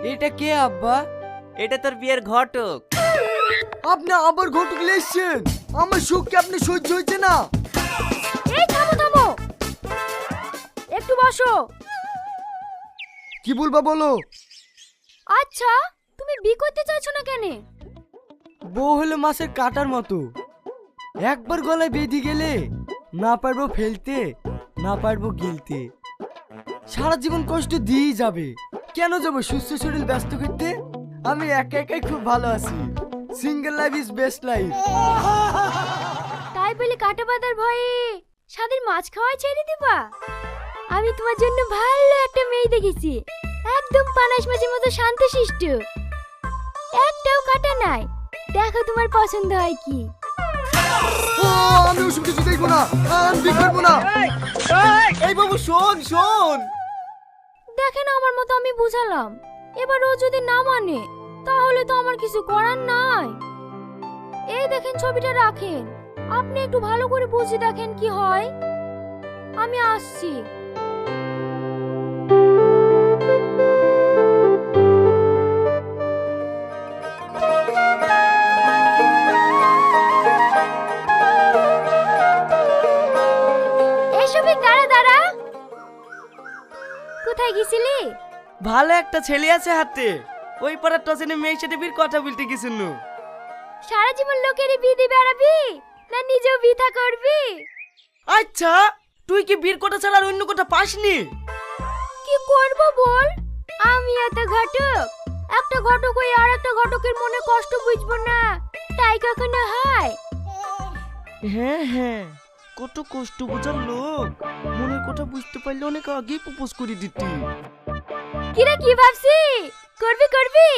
এটা কে আব্বা? এটা তোর বিয়ের ঘটক। আপনি আবার ঘটক লেসছেন? আমার সুখ কি আপনি সহ্য হচ্ছে না? এই থামো থামো, একটু বসো। কি বলবা বলো। আচ্ছা, তুমি বিয়ে করতে চাইছো না কেন? বউ হলো মাছের কাটার মতো, একবার গলায় বেঁধে গেলে না পারবো ফেলতে, না পারবো গিলতে। সারা জীবন কষ্ট দিয়েই যাবে। কেন যাবো সুস্থ শরীর ব্যস্ত করতে? আমি একা একাই খুব ভালো আছি। Single life is best life. তাই বলে কাটা বাঁধার ভয়ে স্বাদের মাছ খাওয়াই ছেড়ে দিবা? আমি তোমার জন্য ভালো একটা মেয়ে দেখেছি, একদম পানাশ মাছের মতো শান্তশিষ্ট, একটাও কাটা নাই। দেখো তোমার পছন্দ হয় কি। আমি ওসব কিছু দেখবো না, আমি বিয়ে করবো না। এই বাবু শোন শোন। দেখেন আমার মতো আমি বুঝালাম, এবার ও যদি না মানে তাহলে তো আমার কিছু করার নাই। এই দেখেন ছবিটা রাখেন, আপনি একটু ভালো করে বুঝে দেখেন কি হয়। আমি আসছি। এসবই দাঁড়া দাঁড়া, কোথায় গেছিলি? ভালো একটা ছেলে আছে হাতে, ওই পাড়ার টসেনে মেয়ের সাথে বিয়ের কথা বলতে গেছিল। সারা জীবন লোকেরই বিয়ে দিয়ে বেড়াবি না নিজেও বিথা করবি? আচ্ছা, তুই কি বিয়ের কথা ছাড়া আর অন্য কথা পাসনি? কি করব বল, আমি এত ঘটক, একটা ঘটক হয়ে আর একটা ঘটকের মনে কষ্ট বুঝবো না, তাই কখনো হয়? হ্যাঁ হ্যাঁ, কত কষ্ট বোঝার লোক, মনের কথা বুঝতে পারলে অনেক আগেই প্রপোজ করে দিতি। কিরে কি ভাবছি, করবি করবি?